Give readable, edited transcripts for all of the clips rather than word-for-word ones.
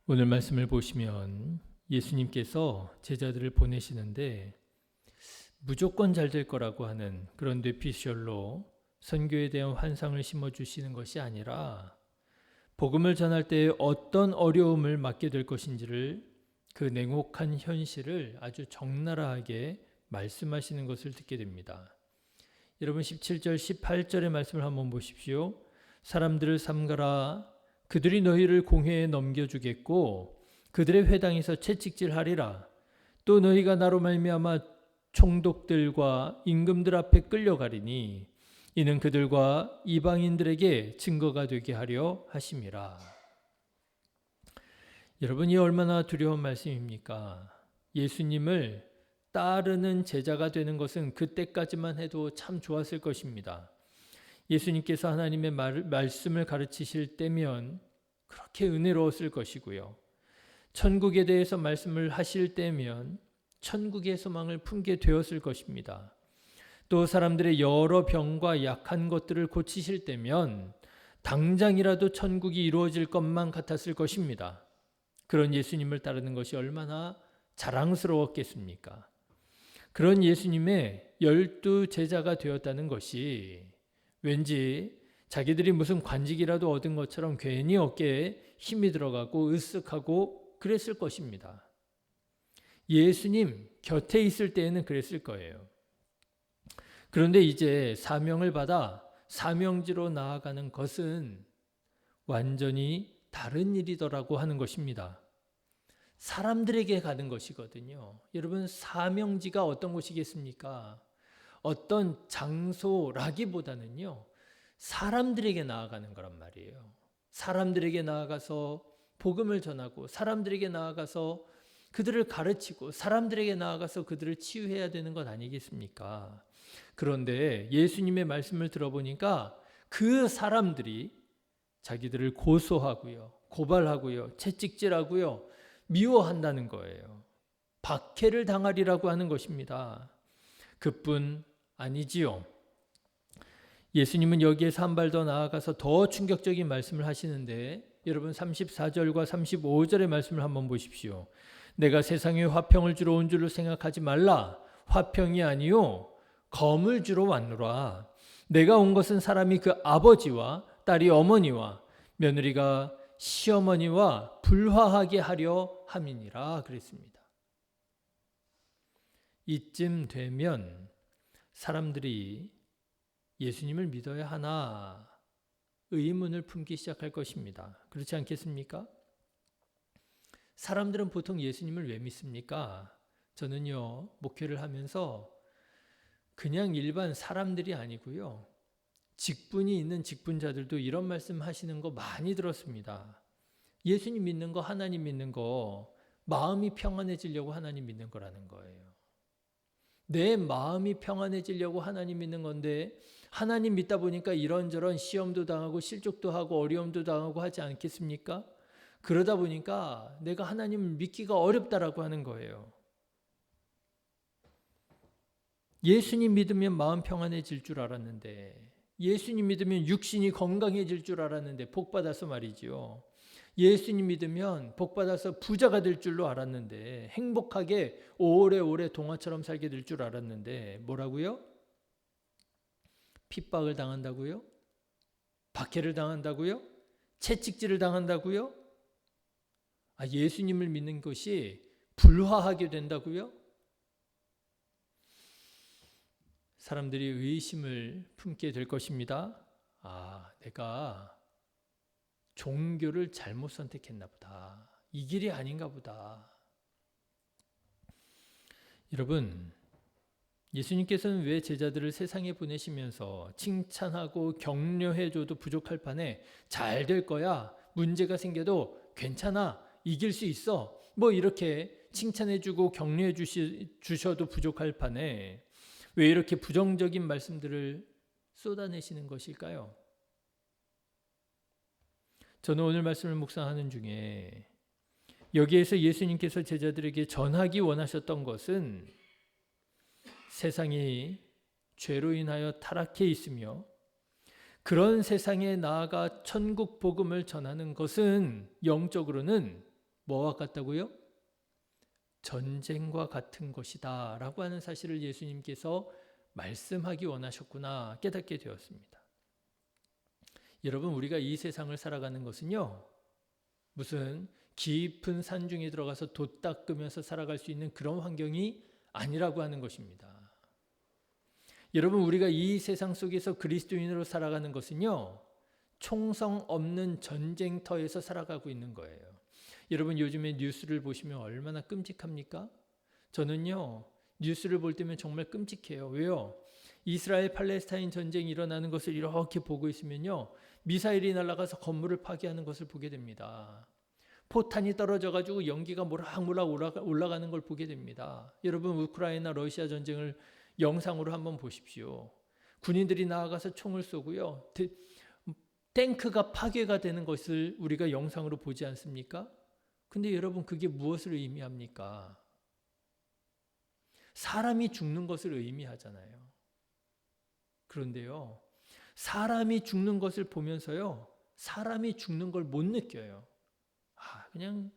오늘 말씀을 보시면 예수님께서 제자들을 보내시는데 무조건 잘 될 거라고 하는 그런 뇌피셜로 선교에 대한 환상을 심어주시는 것이 아니라 복음을 전할 때 어떤 어려움을 맞게 될 것인지를 그 냉혹한 현실을 아주 적나라하게 말씀하시는 것을 듣게 됩니다. 여러분 17절 18절의 말씀을 한번 보십시오. 사람들을 삼가라. 그들이 너희를 공회에 넘겨주겠고 그들의 회당에서 채찍질하리라. 또 너희가 나로 말미암아 총독들과 임금들 앞에 끌려가리니 이는 그들과 이방인들에게 증거가 되게 하려 하심이라. 여러분이 얼마나 두려운 말씀입니까? 예수님을 따르는 제자가 되는 것은 그때까지만 해도 참 좋았을 것입니다. 예수님께서 하나님의 말씀을 가르치실 때면 그렇게 은혜로웠을 것이고요. 천국에 대해서 말씀을 하실 때면 천국의 소망을 품게 되었을 것입니다. 또 사람들의 여러 병과 약한 것들을 고치실 때면 당장이라도 천국이 이루어질 것만 같았을 것입니다. 그런 예수님을 따르는 것이 얼마나 자랑스러웠겠습니까? 그런 예수님의 12 제자가 되었다는 것이 왠지 자기들이 무슨 관직이라도 얻은 것처럼 괜히 어깨에 힘이 들어가고 으쓱하고 그랬을 것입니다. 예수님 곁에 있을 때에는 그랬을 거예요. 그런데 이제 사명을 받아 사명지로 나아가는 것은 완전히 다른 일이더라고 하는 것입니다. 사람들에게 가는 것이거든요. 여러분 사명지가 어떤 곳이겠습니까? 어떤 장소라기보다는요, 사람들에게 나아가는 거란 말이에요. 사람들에게 나아가서 복음을 전하고 사람들에게 나아가서 그들을 가르치고 사람들에게 나아가서 그들을 치유해야 되는 것 아니겠습니까? 그런데 예수님의 말씀을 들어보니까 그 사람들이 자기들을 고소하고요, 고발하고요, 채찍질하고요, 미워한다는 거예요. 박해를 당하리라고 하는 것입니다. 그뿐 아니지요. 예수님은 여기에서 한 발 더 나아가서 더 충격적인 말씀을 하시는데 여러분 34절과 35절의 말씀을 한번 보십시오. 내가 세상에 화평을 주러 온 줄로 생각하지 말라. 화평이 아니요 검을 주러 왔노라. 내가 온 것은 사람이 그 아버지와 딸이 어머니와 며느리가 시어머니와 불화하게 하려 함이니라 그랬습니다. 이쯤 되면 사람들이 예수님을 믿어야 하나 의문을 품기 시작할 것입니다. 그렇지 않겠습니까? 사람들은 보통 예수님을 왜 믿습니까? 저는요, 목회를 하면서 그냥 일반 사람들이 아니고요, 직분이 있는 직분자들도 이런 말씀 하시는 거 많이 들었습니다. 예수님 믿는 거, 하나님 믿는 거, 마음이 평안해지려고 하나님 믿는 거라는 거예요. 내 마음이 평안해지려고 하나님 믿는 건데 하나님 믿다 보니까 이런저런 시험도 당하고 실족도 하고 어려움도 당하고 하지 않겠습니까? 그러다 보니까 내가 하나님을 믿기가 어렵다라고 하는 거예요. 예수님 믿으면 마음 평안해질 줄 알았는데, 예수님 믿으면 육신이 건강해질 줄 알았는데 복 받아서 말이죠. 예수님 믿으면 복 받아서 부자가 될 줄로 알았는데, 행복하게 오래오래 동화처럼 살게 될 줄 알았는데 뭐라고요? 핍박을 당한다고요? 박해를 당한다고요? 채찍질을 당한다고요? 예수님을 믿는 것이 불화하게 된다고요? 사람들이 의심을 품게 될 것입니다. 내가 종교를 잘못 선택했나 보다. 이 길이 아닌가 보다. 여러분, 예수님께서는 왜 제자들을 세상에 보내시면서 칭찬하고 격려해줘도 부족할 판에 잘 될 거야, 문제가 생겨도 괜찮아, 이길 수 있어, 뭐 이렇게 칭찬해주고 격려해 주셔도 부족할 판에 왜 이렇게 부정적인 말씀들을 쏟아내시는 것일까요? 저는 오늘 말씀을 묵상하는 중에 여기에서 예수님께서 제자들에게 전하기 원하셨던 것은 세상이 죄로 인하여 타락해 있으며 그런 세상에 나아가 천국 복음을 전하는 것은 영적으로는 뭐와 같다고요? 전쟁과 같은 것이다 라고 하는 사실을 예수님께서 말씀하기 원하셨구나 깨닫게 되었습니다. 여러분, 우리가 이 세상을 살아가는 것은요, 무슨 깊은 산 중에 들어가서 돛 닦으면서 살아갈 수 있는 그런 환경이 아니라고 하는 것입니다. 여러분, 우리가 이 세상 속에서 그리스도인으로 살아가는 것은요, 총성 없는 전쟁터에서 살아가고 있는 거예요. 여러분, 요즘에 뉴스를 보시면 얼마나 끔찍합니까? 저는요, 뉴스를 볼 때면 정말 끔찍해요. 왜요? 이스라엘 팔레스타인 전쟁이 일어나는 것을 이렇게 보고 있으면요, 미사일이 날아가서 건물을 파괴하는 것을 보게 됩니다. 포탄이 떨어져가지고 연기가 모락모락 올라가는 걸 보게 됩니다. 여러분, 우크라이나 러시아 전쟁을 영상으로 한번 보십시오. 군인들이 나아가서 총을 쏘고요, 탱크가 파괴가 되는 것을 우리가 영상으로 보지 않습니까? 근데 여러분, 그게 무엇을 의미합니까? 사람이 죽는 것을 의미하잖아요. 그런데요, 사람이 죽는 것을 보면서요, 사람이 죽는 걸 못 느껴요. 그냥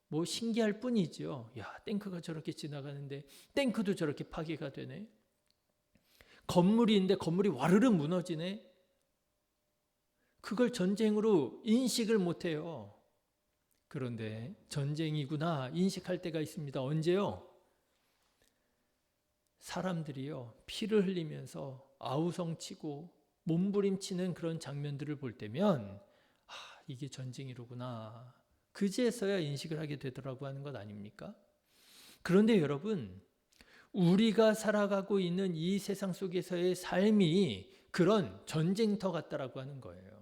뭐 신기할 뿐이죠. 야, 탱크가 저렇게 지나가는데 탱크도 저렇게 파괴가 되네. 건물이 있는데 건물이 와르르 무너지네. 그걸 전쟁으로 인식을 못해요. 그런데 전쟁이구나 인식할 때가 있습니다. 언제요? 사람들이요, 피를 흘리면서 아우성치고 몸부림치는 그런 장면들을 볼 때면 이게 전쟁이로구나, 그제서야 인식을 하게 되더라고 하는 것 아닙니까? 그런데 여러분, 우리가 살아가고 있는 이 세상 속에서의 삶이 그런 전쟁터 같다라고 하는 거예요.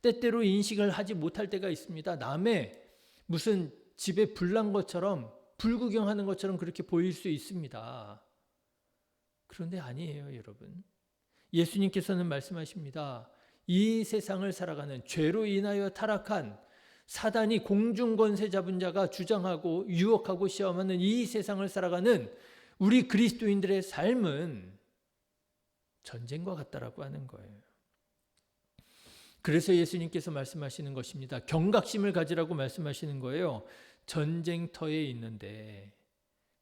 때때로 인식을 하지 못할 때가 있습니다. 남의 무슨 집에 불난 것처럼, 불구경하는 것처럼 그렇게 보일 수 있습니다. 그런데 아니에요, 여러분. 예수님께서는 말씀하십니다. 이 세상을 살아가는, 죄로 인하여 타락한 사단이 공중권세 잡은 자가 주장하고 유혹하고 시험하는 이 세상을 살아가는 우리 그리스도인들의 삶은 전쟁과 같다라고 하는 거예요. 그래서 예수님께서 말씀하시는 것입니다. 경각심을 가지라고 말씀하시는 거예요. 전쟁터에 있는데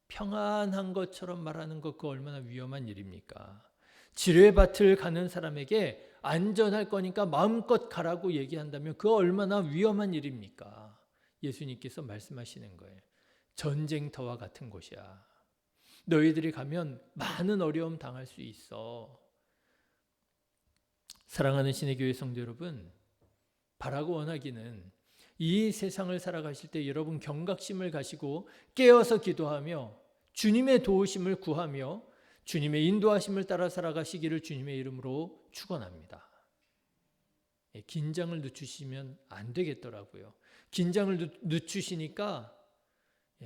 평안한 것처럼 말하는 것, 그 얼마나 위험한 일입니까? 지뢰밭을 가는 사람에게 안전할 거니까 마음껏 가라고 얘기한다면 그 얼마나 위험한 일입니까? 예수님께서 말씀하시는 거예요. 전쟁터와 같은 곳이야. 너희들이 가면 많은 어려움 당할 수 있어. 사랑하는 신의 교회 성도 여러분, 바라고 원하기는 이 세상을 살아가실 때 여러분 경각심을 가지고 깨어서 기도하며 주님의 도우심을 구하며 주님의 인도하심을 따라 살아가시기를 주님의 이름으로 축원합니다. 긴장을 늦추시면 안 되겠더라고요. 긴장을 늦추시니까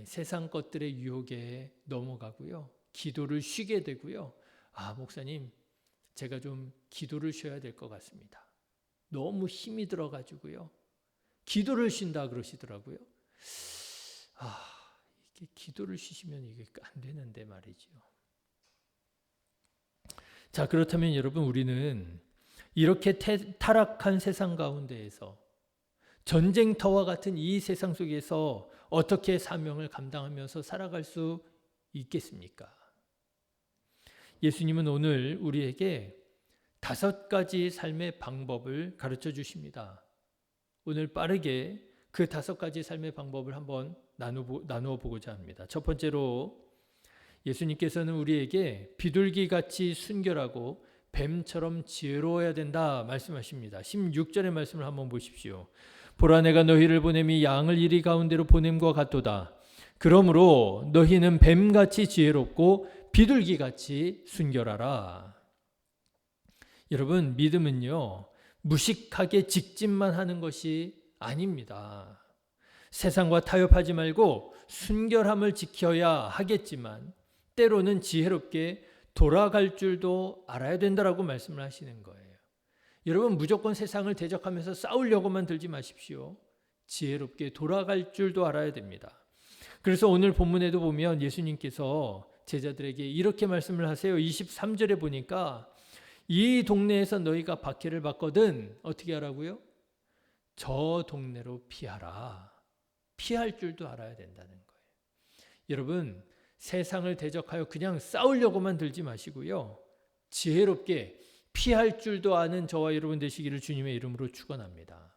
세상 것들의 유혹에 넘어가고요, 기도를 쉬게 되고요. 목사님, 제가 좀 기도를 쉬어야 될 것 같습니다. 너무 힘이 들어가지고요, 기도를 쉰다 그러시더라고요. 이게 기도를 쉬시면 이게 안 되는데 말이죠. 자, 그렇다면 여러분, 우리는 이렇게 타락한 세상 가운데에서, 전쟁터와 같은 이 세상 속에서 어떻게 사명을 감당하면서 살아갈 수 있겠습니까? 예수님은 오늘 우리에게 5가지 삶의 방법을 가르쳐 주십니다. 오늘 빠르게 그 5가지 삶의 방법을 한번 나누어 보고자 합니다. 첫 번째로, 예수님께서는 우리에게 비둘기같이 순결하고 뱀처럼 지혜로워야 된다 말씀하십니다. 16절의 말씀을 한번 보십시오. 보라, 내가 너희를 보냄이 양을 이리 가운데로 보냄과 같도다. 그러므로 너희는 뱀같이 지혜롭고 비둘기같이 순결하라. 여러분, 믿음은요, 무식하게 직진만 하는 것이 아닙니다. 세상과 타협하지 말고 순결함을 지켜야 하겠지만 때로는 지혜롭게 돌아갈 줄도 알아야 된다라고 말씀을 하시는 거예요. 여러분, 무조건 세상을 대적하면서 싸우려고만 들지 마십시오. 지혜롭게 돌아갈 줄도 알아야 됩니다. 그래서 오늘 본문에도 보면 예수님께서 제자들에게 이렇게 말씀을 하세요. 23절에 보니까 이 동네에서 너희가 박해를 받거든 어떻게 하라고요? 저 동네로 피하라. 피할 줄도 알아야 된다는 거예요. 여러분, 세상을 대적하여 그냥 싸우려고만 들지 마시고요. 지혜롭게 피할 줄도 아는 저와 여러분 되시기를 주님의 이름으로 축원합니다.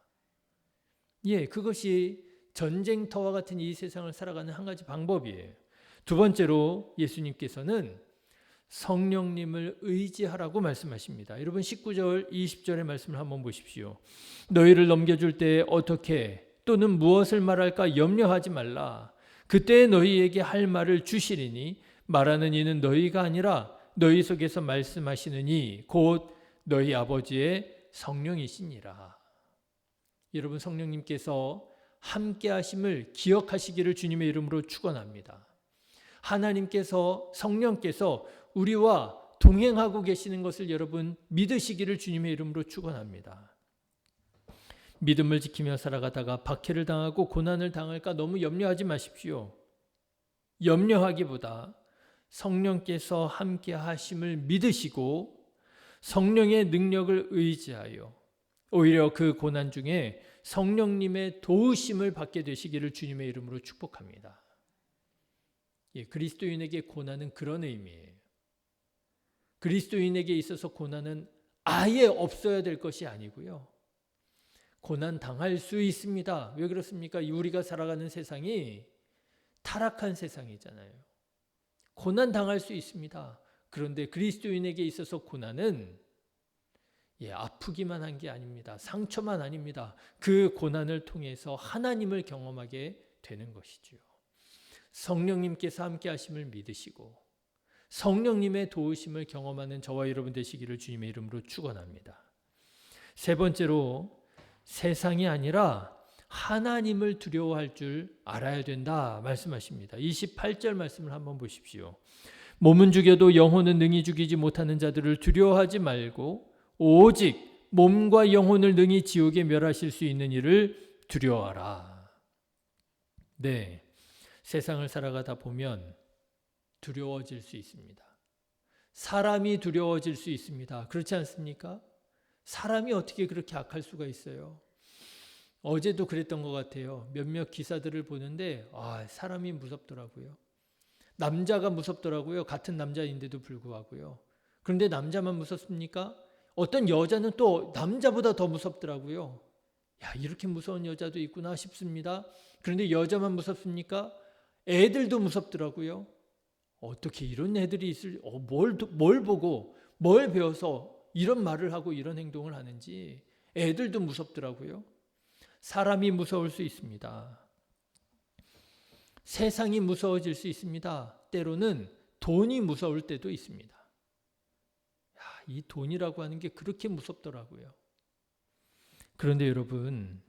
그것이 전쟁터와 같은 이 세상을 살아가는 한 가지 방법이에요. 두 번째로 예수님께서는 성령님을 의지하라고 말씀하십니다. 여러분 19절 20절의 말씀을 한번 보십시오. 너희를 넘겨줄 때 어떻게 또는 무엇을 말할까 염려하지 말라. 그때 너희에게 할 말을 주시리니 말하는 이는 너희가 아니라 너희 속에서 말씀하시는 이 곧 너희 아버지의 성령이시니라. 여러분 성령님께서 함께 하심을 기억하시기를 주님의 이름으로 축원합니다. 하나님께서 성령께서 우리와 동행하고 계시는 것을 여러분 믿으시기를 주님의 이름으로 축원합니다. 믿음을 지키며 살아가다가 박해를 당하고 고난을 당할까 너무 염려하지 마십시오. 염려하기보다 성령께서 함께 하심을 믿으시고 성령의 능력을 의지하여 오히려 그 고난 중에 성령님의 도우심을 받게 되시기를 주님의 이름으로 축복합니다. 그리스도인에게 고난은 그런 의미예요. 그리스도인에게 있어서 고난은 아예 없어야 될 것이 아니고요. 고난 당할 수 있습니다. 왜 그렇습니까? 우리가 살아가는 세상이 타락한 세상이잖아요. 고난 당할 수 있습니다. 그런데 그리스도인에게 있어서 고난은 아프기만 한 게 아닙니다. 상처만 아닙니다. 그 고난을 통해서 하나님을 경험하게 되는 것이지요. 성령님께서 함께 하심을 믿으시고 성령님의 도우심을 경험하는 저와 여러분 되시기를 주님의 이름으로 축원합니다. 세 번째로 세상이 아니라 하나님을 두려워할 줄 알아야 된다 말씀하십니다. 28절 말씀을 한번 보십시오. 몸은 죽여도 영혼은 능히 죽이지 못하는 자들을 두려워하지 말고 오직 몸과 영혼을 능히 지옥에 멸하실 수 있는 이를 두려워하라. 세상을 살아가다 보면 두려워질 수 있습니다. 사람이 두려워질 수 있습니다. 그렇지 않습니까? 사람이 어떻게 그렇게 악할 수가 있어요? 어제도 그랬던 것 같아요. 몇몇 기사들을 보는데 사람이 무섭더라고요. 남자가 무섭더라고요. 같은 남자인데도 불구하고요. 그런데 남자만 무섭습니까? 어떤 여자는 또 남자보다 더 무섭더라고요. 이렇게 무서운 여자도 있구나 싶습니다. 그런데 여자만 무섭습니까? 애들도 무섭더라고요. 어떻게 이런 애들이 뭘 보고 뭘 배워서 이런 말을 하고 이런 행동을 하는지 애들도 무섭더라고요. 사람이 무서울 수 있습니다. 세상이 무서워질 수 있습니다. 때로는 돈이 무서울 때도 있습니다. 이 돈이라고 하는 게 그렇게 무섭더라고요. 그런데 여러분,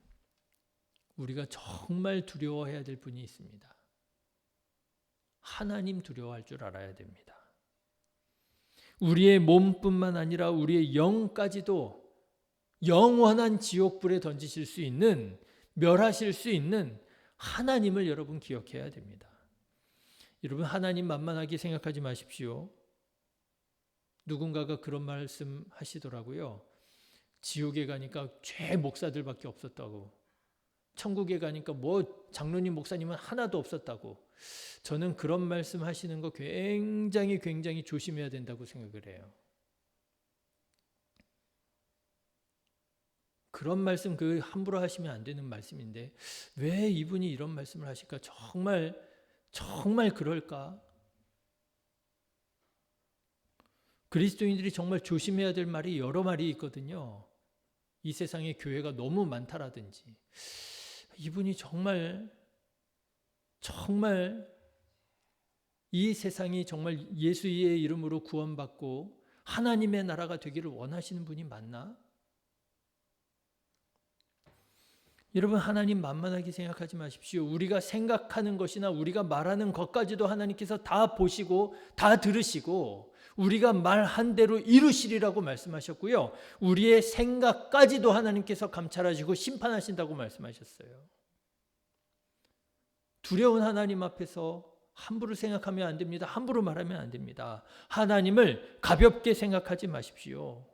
우리가 정말 두려워해야 될 분이 있습니다. 하나님 두려워할 줄 알아야 됩니다. 우리의 몸뿐만 아니라 우리의 영까지도 영원한 지옥불에 던지실 수 있는, 멸하실 수 있는 하나님을 여러분 기억해야 됩니다. 여러분 하나님 만만하게 생각하지 마십시오. 누군가가 그런 말씀 하시더라고요. 지옥에 가니까 죄 목사들밖에 없었다고. 천국에 가니까 장로님 목사님은 하나도 없었다고. 저는 그런 말씀 하시는 거 굉장히 조심해야 된다고 생각을 해요. 그런 말씀 함부로 하시면 안 되는 말씀인데 왜 이분이 이런 말씀을 하실까? 정말 그럴까? 그리스도인들이 정말 조심해야 될 말이 여러 말이 있거든요. 이 세상에 교회가 너무 많다라든지 이분이 정말 이 세상이 정말 예수의 이름으로 구원받고 하나님의 나라가 되기를 원하시는 분이 맞나? 여러분 하나님 만만하게 생각하지 마십시오. 우리가 생각하는 것이나 우리가 말하는 것까지도 하나님께서 다 보시고 다 들으시고 우리가 말한 대로 이루시리라고 말씀하셨고요. 우리의 생각까지도 하나님께서 감찰하시고 심판하신다고 말씀하셨어요. 두려운 하나님 앞에서 함부로 생각하면 안 됩니다. 함부로 말하면 안 됩니다. 하나님을 가볍게 생각하지 마십시오.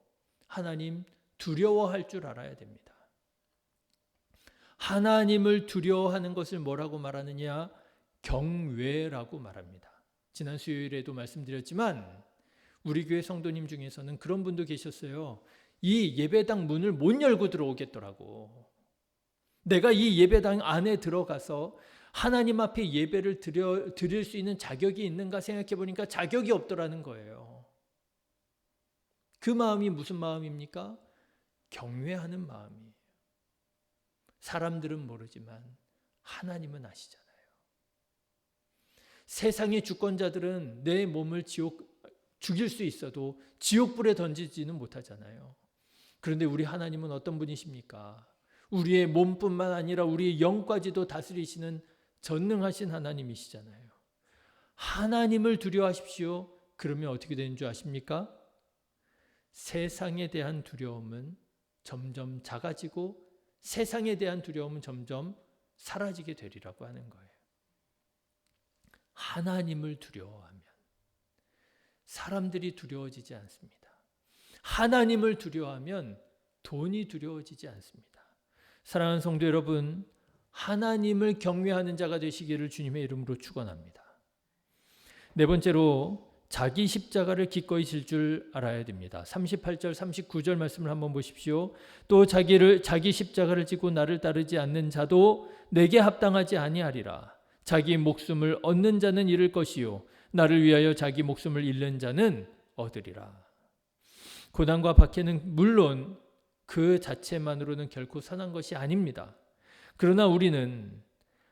하나님 두려워할 줄 알아야 됩니다. 하나님을 두려워하는 것을 뭐라고 말하느냐? 경외라고 말합니다. 지난 수요일에도 말씀드렸지만 우리 교회 성도님 중에서는 그런 분도 계셨어요. 이 예배당 문을 못 열고 들어오겠더라고. 내가 이 예배당 안에 들어가서 하나님 앞에 예배를 드릴 수 있는 자격이 있는가 생각해 보니까 자격이 없더라는 거예요. 그 마음이 무슨 마음입니까? 경외하는 마음이에요. 사람들은 모르지만 하나님은 아시잖아요. 세상의 주권자들은 내 몸을 죽일 수 있어도 지옥불에 던지지는 못하잖아요. 그런데 우리 하나님은 어떤 분이십니까? 우리의 몸뿐만 아니라 우리의 영까지도 다스리시는 전능하신 하나님이시잖아요. 하나님을 두려워하십시오. 그러면 어떻게 되는 줄 아십니까? 세상에 대한 두려움은 점점 작아지고 세상에 대한 두려움은 점점 사라지게 되리라고 하는 거예요. 하나님을 두려워하면 사람들이 두려워지지 않습니다. 하나님을 두려워하면 돈이 두려워지지 않습니다. 사랑하는 성도 여러분, 하나님을 경외하는 자가 되시기를 주님의 이름으로 축원합니다. 네 번째로 자기 십자가를 기꺼이 질 줄 알아야 됩니다. 38절 39절 말씀을 한번 보십시오. 또 자기 십자가를 지고 나를 따르지 않는 자도 내게 합당하지 아니하리라. 자기 목숨을 얻는 자는 잃을 것이요 나를 위하여 자기 목숨을 잃는 자는 얻으리라. 고난과 박해는 물론 그 자체만으로는 결코 선한 것이 아닙니다. 그러나 우리는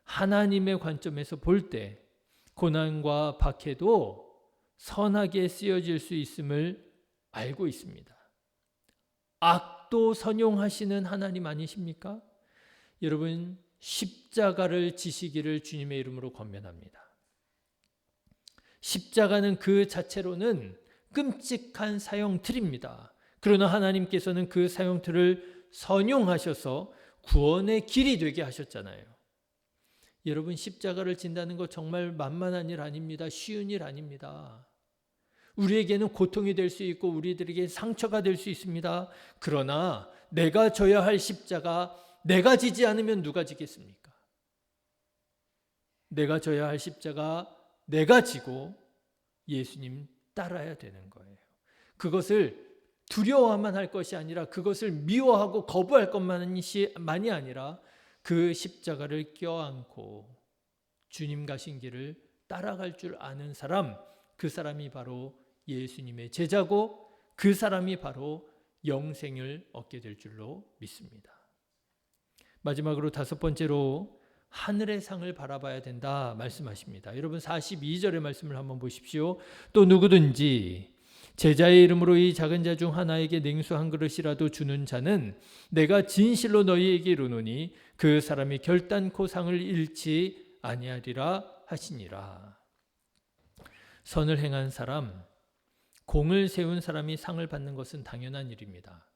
하나님의 관점에서 볼 때 고난과 박해도 선하게 쓰여질 수 있음을 알고 있습니다. 악도 선용하시는 하나님 아니십니까? 여러분, 십자가를 지시기를 주님의 이름으로 권면합니다. 십자가는 그 자체로는 끔찍한 사형틀입니다. 그러나 하나님께서는 그 사형틀을 선용하셔서 구원의 길이 되게 하셨잖아요. 여러분, 십자가를 진다는 거 정말 만만한 일 아닙니다. 쉬운 일 아닙니다. 우리에게는 고통이 될 수 있고 우리들에게 상처가 될 수 있습니다. 그러나 내가 져야 할 십자가 내가 지지 않으면 누가 지겠습니까? 내가 져야 할 십자가 내가 지고 예수님 따라야 되는 거예요. 그것을 두려워만 할 것이 아니라 그것을 미워하고 거부할 것만이 아니라 그 십자가를 껴안고 주님 가신 길을 따라갈 줄 아는 사람, 그 사람이 바로 예수님의 제자고 그 사람이 바로 영생을 얻게 될 줄로 믿습니다. 마지막으로 다섯 번째로 하늘의 상을 바라봐야 된다 말씀하십니다. 여러분 42절의 말씀을 한번 보십시오. 또 누구든지 제자의 이름으로 이 작은 자 중 하나에게 냉수 한 그릇이라도 주는 자는 내가 진실로 너희에게 이르노니 그 사람이 결단코 상을 잃지 아니하리라 하시니라. 선을 행한 사람, 공을 세운 사람이 상을 받는 것은 당연한 일입니다.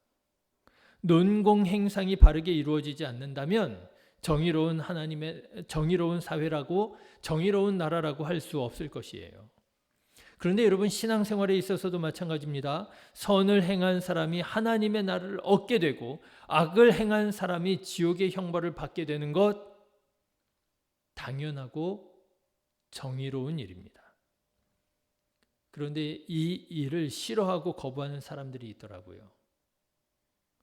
논공 행상이 바르게 이루어지지 않는다면 정의로운 사회라고 정의로운 나라라고 할 수 없을 것이에요. 그런데 여러분, 신앙생활에 있어서도 마찬가지입니다. 선을 행한 사람이 하나님의 나라를 얻게 되고 악을 행한 사람이 지옥의 형벌을 받게 되는 것 당연하고 정의로운 일입니다. 그런데 이 일을 싫어하고 거부하는 사람들이 있더라고요.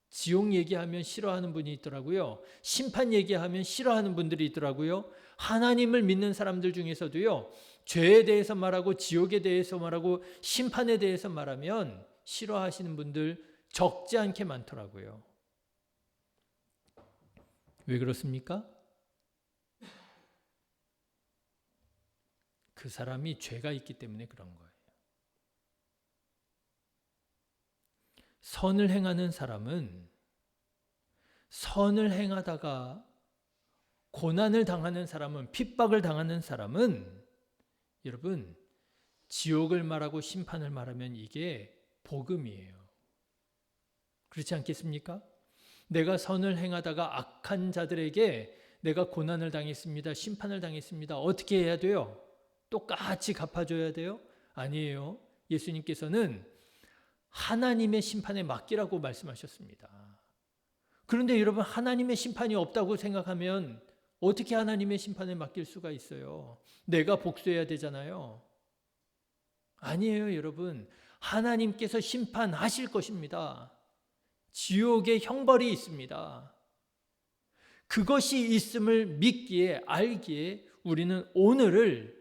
지옥 얘기하면 싫어하는 분이 있더라고요. 심판 얘기하면 싫어하는 분들이 있더라고요. 하나님을 믿는 사람들 중에서도요, 죄에 대해서 말하고 지옥에 대해서 말하고 심판에 대해서 말하면 싫어하시는 분들 적지 않게 많더라고요. 왜 그렇습니까? 그 사람이 죄가 있기 때문에 그런 거예요. 선을 행하는 사람은 선을 행하다가 고난을 당하는 사람은, 핍박을 당하는 사람은 여러분, 지옥을 말하고 심판을 말하면 이게 복음이에요. 그렇지 않겠습니까? 내가 선을 행하다가 악한 자들에게 내가 고난을 당했습니다. 심판을 당했습니다. 어떻게 해야 돼요? 똑같이 갚아줘야 돼요? 아니에요. 예수님께서는 하나님의 심판에 맡기라고 말씀하셨습니다. 그런데 여러분, 하나님의 심판이 없다고 생각하면 어떻게 하나님의 심판에 맡길 수가 있어요? 내가 복수해야 되잖아요. 아니에요, 여러분. 하나님께서 심판하실 것입니다. 지옥의 형벌이 있습니다. 그것이 있음을 믿기에, 알기에 우리는 오늘을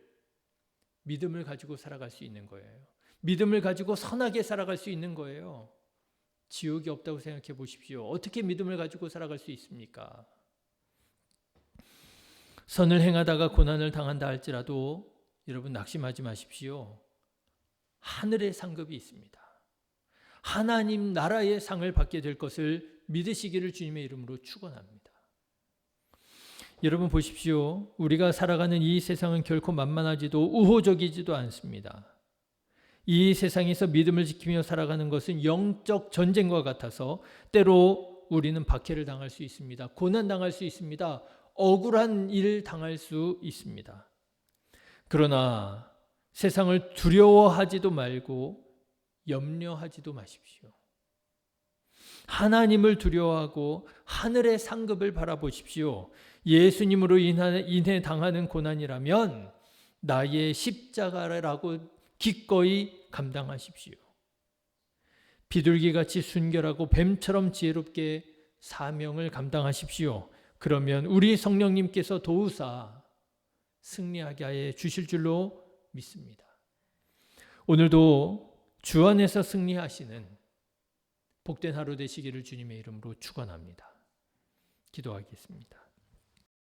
믿음을 가지고 살아갈 수 있는 거예요. 믿음을 가지고 선하게 살아갈 수 있는 거예요. 지옥이 없다고 생각해 보십시오. 어떻게 믿음을 가지고 살아갈 수 있습니까? 선을 행하다가 고난을 당한다 할지라도 여러분, 낙심하지 마십시오. 하늘의 상급이 있습니다. 하나님 나라의 상을 받게 될 것을 믿으시기를 주님의 이름으로 축원합니다. 여러분 보십시오. 우리가 살아가는 이 세상은 결코 만만하지도 우호적이지도 않습니다. 이 세상에서 믿음을 지키며 살아가는 것은 영적 전쟁과 같아서 때로 우리는 박해를 당할 수 있습니다. 고난 당할 수 있습니다. 억울한 일 당할 수 있습니다. 그러나 세상을 두려워하지도 말고 염려하지도 마십시오. 하나님을 두려워하고 하늘의 상급을 바라보십시오. 예수님으로 인해 당하는 고난이라면 나의 십자가라고 기꺼이 감당하십시오. 비둘기같이 순결하고 뱀처럼 지혜롭게 사명을 감당하십시오. 그러면 우리 성령님께서 도우사 승리하게 하여 주실 줄로 믿습니다. 오늘도 주 안에서 승리하시는 복된 하루 되시기를 주님의 이름으로 축원합니다. 기도하겠습니다.